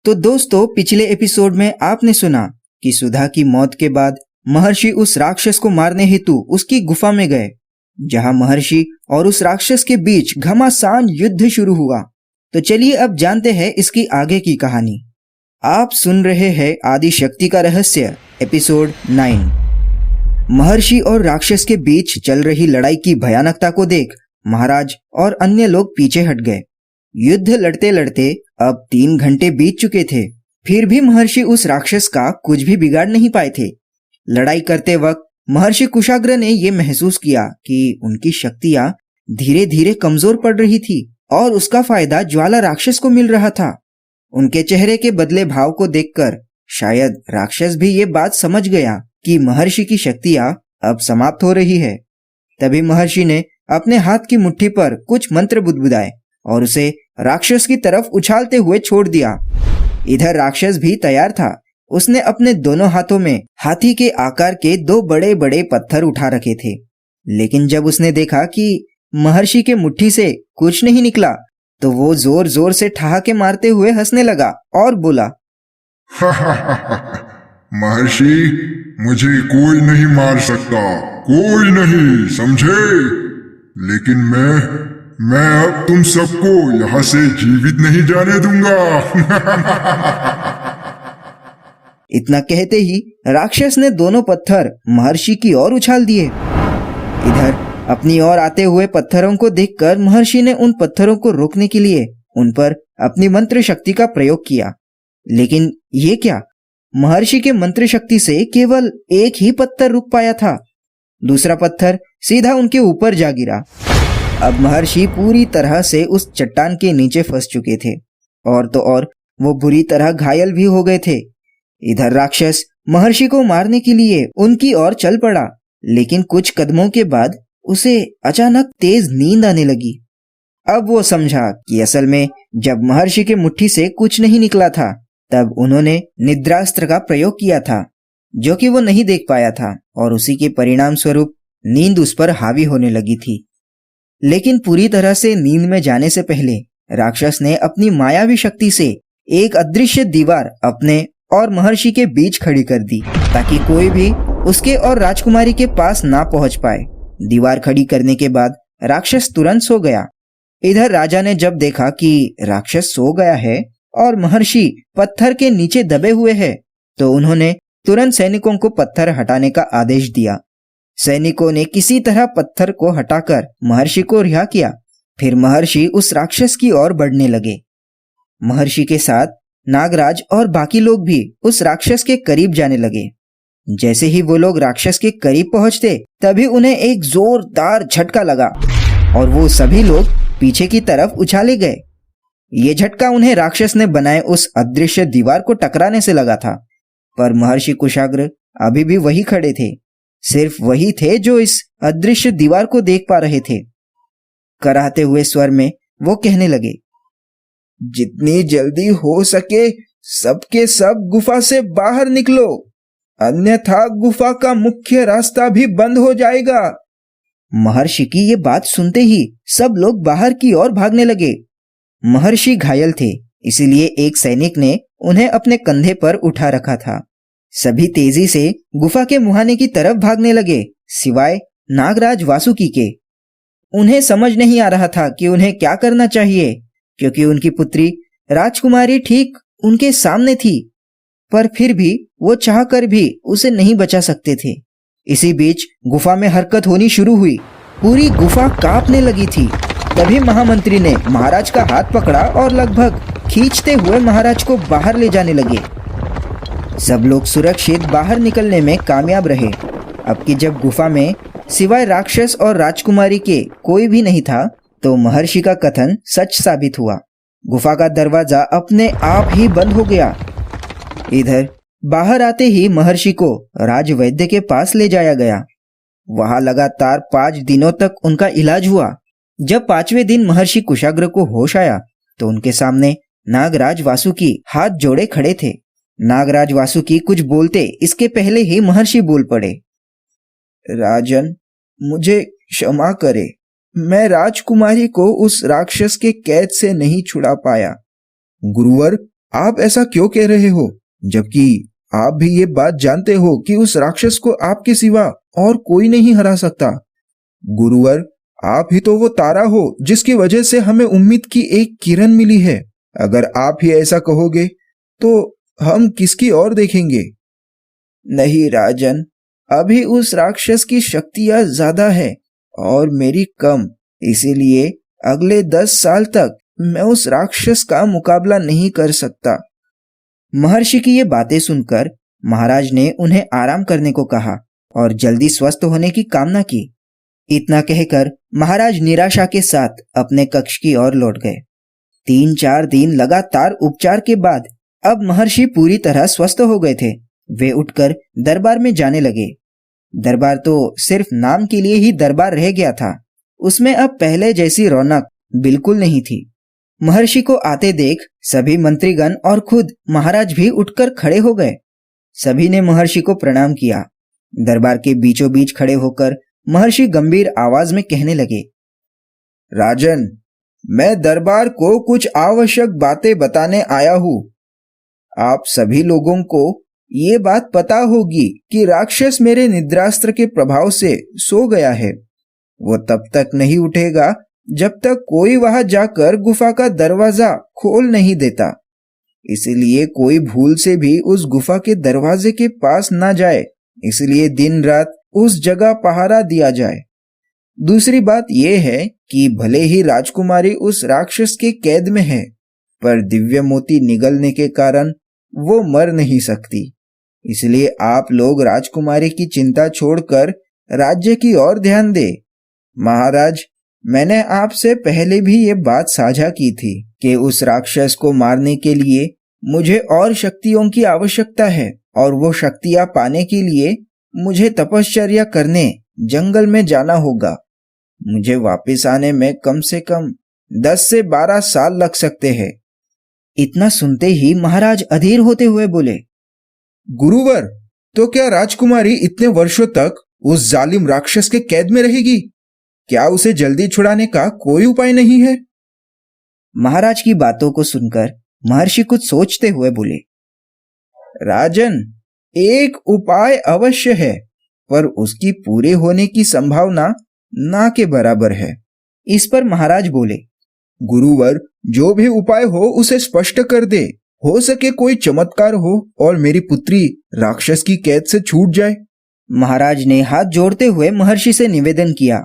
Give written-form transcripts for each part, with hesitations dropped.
तो दोस्तों, पिछले एपिसोड में आपने सुना कि सुधा की मौत के बाद महर्षि उस राक्षस को मारने हेतु उसकी गुफा में गए, जहां महर्षि और उस राक्षस के बीच घमासान युद्ध शुरू हुआ। तो चलिए अब जानते हैं इसकी आगे की कहानी। आप सुन रहे हैं आदि शक्ति का रहस्य एपिसोड 9। महर्षि और राक्षस के बीच चल रही लड़ाई की भयानकता को देख महाराज और अन्य लोग पीछे हट गए। युद्ध लड़ते लड़ते अब 3 घंटे बीत चुके थे, फिर भी महर्षि उस राक्षस का कुछ भी बिगाड़ नहीं पाए थे। लड़ाई करते वक्त महर्षि कुशाग्र ने यह महसूस किया कि उनकी शक्तियां धीरे धीरे कमजोर पड़ रही थी और उसका फायदा ज्वाला राक्षस को मिल रहा था। उनके चेहरे के बदले भाव को देखकर शायद राक्षस भी ये बात समझ गया कि महर्षि की शक्तियां अब समाप्त हो रही है। तभी महर्षि ने अपने हाथ की मुट्ठी पर कुछ मंत्र बुदबुदाए और उसे राक्षस की तरफ उछालते हुए छोड़ दिया। इधर राक्षस भी तैयार था। उसने अपने दोनों हाथों में हाथी के आकार के 2 बड़े बड़े पत्थर उठा रखे थे, लेकिन जब उसने देखा कि महर्षि के मुट्ठी से कुछ नहीं निकला तो वो जोर जोर से ठहाके मारते हुए हंसने लगा और बोला, महर्षि, मुझे कोई नहीं मार सकता, कोई नहीं, समझे? लेकिन मैं अब तुम सबको यहाँ से जीवित नहीं जाने दूंगा। इतना कहते ही राक्षस ने दोनों पत्थर महर्षि की ओर उछाल दिए। इधर अपनी ओर आते हुए पत्थरों को देखकर महर्षि ने उन पत्थरों को रोकने के लिए उन पर अपनी मंत्र शक्ति का प्रयोग किया। लेकिन ये क्या, महर्षि के मंत्र शक्ति से केवल एक ही पत्थर रुक पाया था। दूसरा पत्थर सीधा उनके ऊपर जा गिरा। अब महर्षि पूरी तरह से उस चट्टान के नीचे फंस चुके थे और तो और वो बुरी तरह घायल भी हो गए थे। इधर राक्षस महर्षि को मारने के लिए उनकी ओर चल पड़ा, लेकिन कुछ कदमों के बाद उसे अचानक तेज नींद आने लगी। अब वो समझा कि असल में जब महर्षि के मुट्ठी से कुछ नहीं निकला था, तब उन्होंने निद्रास्त्र का प्रयोग किया था, जो कि वो नहीं देख पाया था, और उसी के परिणाम स्वरूप नींद उस पर हावी होने लगी थी। लेकिन पूरी तरह से नींद में जाने से पहले राक्षस ने अपनी मायावी शक्ति से एक अदृश्य दीवार अपने और महर्षि के बीच खड़ी कर दी, ताकि कोई भी उसके और राजकुमारी के पास ना पहुंच पाए। दीवार खड़ी करने के बाद राक्षस तुरंत सो गया। इधर राजा ने जब देखा कि राक्षस सो गया है और महर्षि पत्थर के नीचे दबे हुए हैं, तो उन्होंने तुरंत सैनिकों को पत्थर हटाने का आदेश दिया। सैनिकों ने किसी तरह पत्थर को हटाकर महर्षि को रिहा किया। फिर महर्षि उस राक्षस की ओर बढ़ने लगे। महर्षि के साथ नागराज और बाकी लोग भी उस राक्षस के करीब जाने लगे। जैसे ही वो लोग राक्षस के करीब पहुंचते, तभी उन्हें एक जोरदार झटका लगा और वो सभी लोग पीछे की तरफ उछाले गए। ये झटका उन्हें राक्षस ने बनाए उस अदृश्य दीवार को टकराने से लगा था, पर महर्षि कुशाग्र अभी भी वही खड़े थे। सिर्फ वही थे जो इस अदृश्य दीवार को देख पा रहे थे। कराहते हुए स्वर में वो कहने लगे, जितनी जल्दी हो सके सबके सब गुफा से बाहर निकलो, अन्यथा गुफा का मुख्य रास्ता भी बंद हो जाएगा। महर्षि की ये बात सुनते ही सब लोग बाहर की ओर भागने लगे। महर्षि घायल थे, इसीलिए एक सैनिक ने उन्हें अपने कंधे पर उठा रखा था। सभी तेजी से गुफा के मुहाने की तरफ भागने लगे, सिवाय नागराज वासुकी के। उन्हें समझ नहीं आ रहा था कि उन्हें क्या करना चाहिए, क्योंकि उनकी पुत्री राजकुमारी ठीक उनके सामने थी, पर फिर भी वो चाहकर भी उसे नहीं बचा सकते थे। इसी बीच गुफा में हरकत होनी शुरू हुई। पूरी गुफा कांपने लगी थी। तभी महामंत्री ने महाराज का हाथ पकड़ा और लगभग खींचते हुए महाराज को बाहर ले जाने लगे। सब लोग सुरक्षित बाहर निकलने में कामयाब रहे। अब की जब गुफा में सिवाय राक्षस और राजकुमारी के कोई भी नहीं था, तो महर्षि का कथन सच साबित हुआ। गुफा का दरवाजा अपने आप ही बंद हो गया। इधर बाहर आते ही महर्षि को राजवैद्य के पास ले जाया गया। वहां लगातार 5 दिनों तक उनका इलाज हुआ। जब 5वें दिन महर्षि कुशाग्र को होश आया, तो उनके सामने नागराज वासुकी हाथ जोड़े खड़े थे। नागराज वासुकी कुछ बोलते इसके पहले ही महर्षि बोल पड़े, राजन, मुझे क्षमा करे। मैं राजकुमारी को उस राक्षस के कैद से नहीं छुड़ा पाया। गुरुवर, आप ऐसा क्यों कह रहे हो, जबकि आप भी ये बात जानते हो कि उस राक्षस को आपके सिवा और कोई नहीं हरा सकता। गुरुवर, आप ही तो वो तारा हो जिसकी वजह से हमें उम्मीद की एक किरण मिली है। अगर आप ही ऐसा कहोगे तो हम किसकी ओर देखेंगे? नहीं राजन, अभी उस राक्षस की शक्तियां ज्यादा है और मेरी कम, इसीलिए अगले 10 साल तक मैं उस राक्षस का मुकाबला नहीं कर सकता। महर्षि की ये बातें सुनकर महाराज ने उन्हें आराम करने को कहा और जल्दी स्वस्थ होने की कामना की। इतना कहकर महाराज निराशा के साथ अपने कक्ष की ओर लौट गए। 3-4 दिन लगातार उपचार के बाद अब महर्षि पूरी तरह स्वस्थ हो गए थे। वे उठकर दरबार में जाने लगे। दरबार तो सिर्फ नाम के लिए ही दरबार रह गया था, उसमें अब पहले जैसी रौनक बिल्कुल नहीं थी। महर्षि को आते देख सभी मंत्रीगण और खुद महाराज भी उठकर खड़े हो गए। सभी ने महर्षि को प्रणाम किया। दरबार के बीचों बीच खड़े होकर महर्षि गंभीर आवाज में कहने लगे, राजन, मैं दरबार को कुछ आवश्यक बातें बताने आया हूँ। आप सभी लोगों को ये बात पता होगी कि राक्षस मेरे निद्रास्त्र के प्रभाव से सो गया है। वो तब तक नहीं उठेगा जब तक कोई वहां जाकर गुफा का दरवाजा खोल नहीं देता। इसलिए कोई भूल से भी उस गुफा के दरवाजे के पास ना जाए, इसलिए दिन रात उस जगह पहरा दिया जाए। दूसरी बात यह है कि भले ही राजकुमारी उस राक्षस के कैद में है, पर दिव्य मोती निगलने के कारण वो मर नहीं सकती। इसलिए आप लोग राजकुमारी की चिंता छोड़कर राज्य की ओर ध्यान दे। महाराज, मैंने आपसे पहले भी ये बात साझा की थी कि उस राक्षस को मारने के लिए मुझे और शक्तियों की आवश्यकता है, और वो शक्तियां पाने के लिए मुझे तपश्चर्या करने जंगल में जाना होगा। मुझे वापस आने में कम से कम 10 से 12 साल लग सकते हैं। इतना सुनते ही महाराज अधीर होते हुए बोले, गुरुवर, तो क्या राजकुमारी इतने वर्षों तक उस जालिम राक्षस के कैद में रहेगी? क्या उसे जल्दी छुड़ाने का कोई उपाय नहीं है? महाराज की बातों को सुनकर महर्षि कुछ सोचते हुए बोले, राजन, एक उपाय अवश्य है, पर उसकी पूरे होने की संभावना ना के बराबर है। इस पर महाराज बोले, गुरुवर, जो भी उपाय हो उसे स्पष्ट कर दे। हो सके कोई चमत्कार हो और मेरी पुत्री राक्षस की कैद से छूट जाए। महाराज ने हाथ जोड़ते हुए महर्षि से निवेदन किया।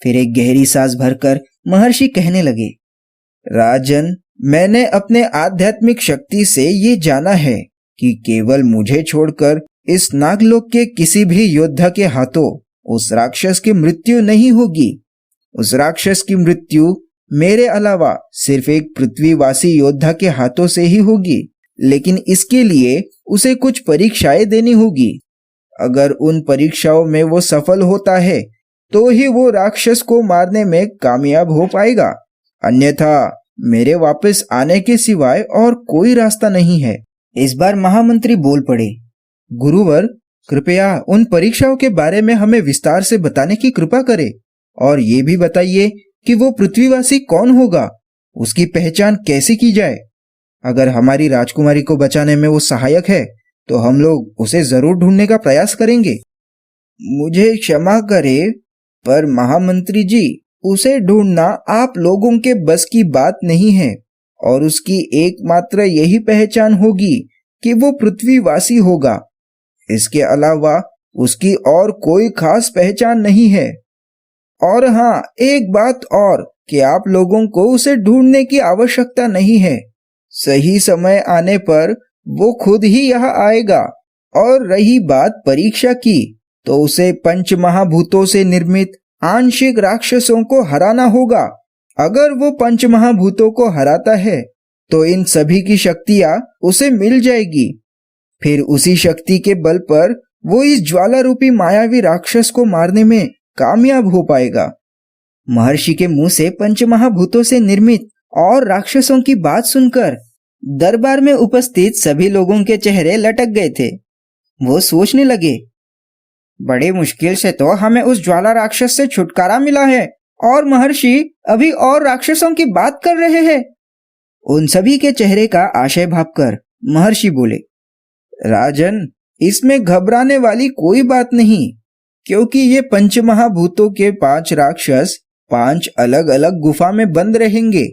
फिर एक गहरी सांस भरकर महर्षि कहने लगे, राजन, मैंने अपने आध्यात्मिक शक्ति से ये जाना है कि केवल मुझे छोड़कर इस नागलोक के किसी भी योद्धा के हाथों उस राक्षस की मृत्यु नहीं होगी। उस राक्षस की मृत्यु मेरे अलावा सिर्फ एक पृथ्वीवासी योद्धा के हाथों से ही होगी, लेकिन इसके लिए उसे कुछ परीक्षाएं देनी होगी। अगर उन परीक्षाओं में वो सफल होता है तो ही वो राक्षस को मारने में कामयाब हो पाएगा, अन्यथा मेरे वापस आने के सिवाय और कोई रास्ता नहीं है। इस बार महामंत्री बोल पड़े, गुरुवर, कृपया उन परीक्षाओं के बारे में हमें विस्तार से बताने की कृपा करें, और ये भी बताइए कि वो पृथ्वीवासी कौन होगा, उसकी पहचान कैसे की जाए। अगर हमारी राजकुमारी को बचाने में वो सहायक है तो हम लोग उसे जरूर ढूंढने का प्रयास करेंगे। मुझे क्षमा करे, पर महामंत्री जी, उसे ढूंढना आप लोगों के बस की बात नहीं है, और उसकी एकमात्र यही पहचान होगी कि वो पृथ्वीवासी होगा। इसके अलावा उसकी और कोई खास पहचान नहीं है। और हाँ, एक बात और, कि आप लोगों को उसे ढूंढने की आवश्यकता नहीं है। सही समय आने पर वो खुद ही यहाँ आएगा। और रही बात परीक्षा की, तो उसे पंच महाभूतों से निर्मित आंशिक राक्षसों को हराना होगा। अगर वो पंच महाभूतों को हराता है तो इन सभी की शक्तियां उसे मिल जाएगी। फिर उसी शक्ति के बल पर वो इस ज्वाला रूपी मायावी राक्षस को मारने में कामयाब हो पाएगा। महर्षि के मुंह से पंचमहाभूतों से निर्मित और राक्षसों की बात सुनकर दरबार में उपस्थित सभी लोगों के चेहरे लटक गए थे। वो सोचने लगे, बड़े मुश्किल से तो हमें उस ज्वाला राक्षस से छुटकारा मिला है, और महर्षि अभी और राक्षसों की बात कर रहे हैं। उन सभी के चेहरे का आशय भांपकर महर्षि बोले, राजन, इसमें घबराने वाली कोई बात नहीं, क्योंकि ये पंचमहाभूतों के 5 राक्षस 5 अलग अलग गुफा में बंद रहेंगे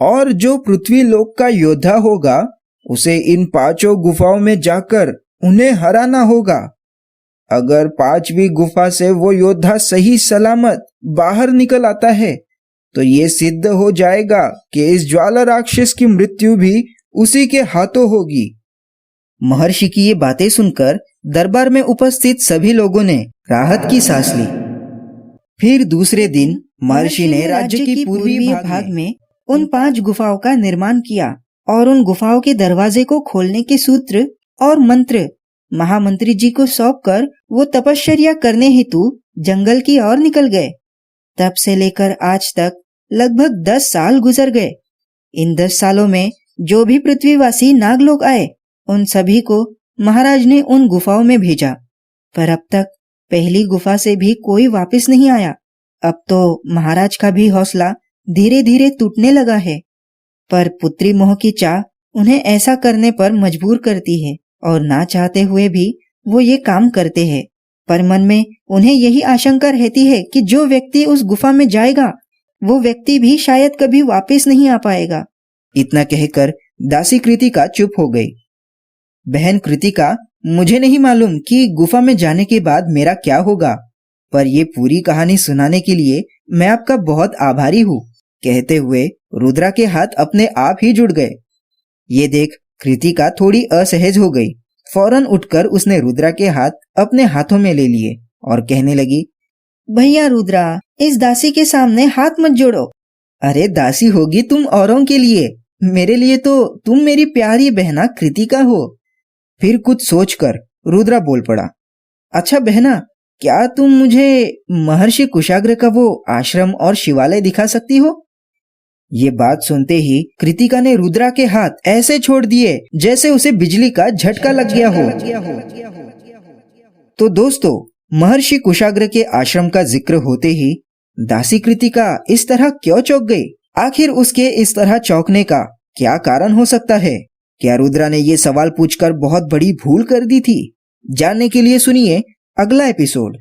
और जो पृथ्वी लोक का योद्धा होगा उसे इन 5 गुफाओं में जाकर उन्हें हराना होगा। अगर 5वीं गुफा से वो योद्धा सही सलामत बाहर निकल आता है तो ये सिद्ध हो जाएगा कि इस ज्वाला राक्षस की मृत्यु भी उसी के हाथों होगी। महर्षि की ये बातें सुनकर दरबार में उपस्थित सभी लोगों ने राहत की सांस ली। फिर दूसरे दिन महर्षि ने राज्य की पूर्वी भाग में उन 5 गुफाओं का निर्माण किया और उन गुफाओं के दरवाजे को खोलने के सूत्र और मंत्र महामंत्री जी को सौंपकर वो तपश्चर्या करने हेतु जंगल की ओर निकल गए। तब से लेकर आज तक लगभग 10 साल गुजर गए। इन 10 सालों में जो भी पृथ्वीवासी नागलोक आए उन सभी को महाराज ने उन गुफाओं में भेजा, पर अब तक पहली गुफा से भी कोई वापस नहीं आया। अब तो महाराज का भी हौसला धीरे धीरे टूटने लगा है, पर पुत्री मोह की चाह उन्हें ऐसा करने पर मजबूर करती है और ना चाहते हुए भी वो ये काम करते हैं। पर मन में उन्हें यही आशंका रहती है कि जो व्यक्ति उस गुफा में जाएगा वो व्यक्ति भी शायद कभी वापस नहीं आ पाएगा। इतना कहकर दासी कृतिका चुप हो गई। बहन कृतिका, मुझे नहीं मालूम कि गुफा में जाने के बाद मेरा क्या होगा, पर ये पूरी कहानी सुनाने के लिए मैं आपका बहुत आभारी हूँ। कहते हुए रुद्रा के हाथ अपने आप ही जुड़ गए। ये देख कृतिका थोड़ी असहज हो गई। फौरन उठकर उसने रुद्रा के हाथ अपने हाथों में ले लिए और कहने लगी, भैया रुद्रा, इस दासी के सामने हाथ मत जोड़ो। अरे दासी होगी तुम औरों के लिए, मेरे लिए तो तुम मेरी प्यारी बहना कृतिका हो। फिर कुछ सोचकर रुद्रा बोल पड़ा, अच्छा बहना, क्या तुम मुझे महर्षि कुशाग्र का वो आश्रम और शिवालय दिखा सकती हो? ये बात सुनते ही कृतिका ने रुद्रा के हाथ ऐसे छोड़ दिए जैसे उसे बिजली का झटका लग गया हो। तो दोस्तों, महर्षि कुशाग्र के आश्रम का जिक्र होते ही दासी कृतिका इस तरह क्यों चौंक गई? आखिर उसके इस तरह चौंकने का क्या कारण हो सकता है? क्या रुद्रा ने ये सवाल पूछकर बहुत बड़ी भूल कर दी थी? जानने के लिए सुनिए अगला एपिसोड।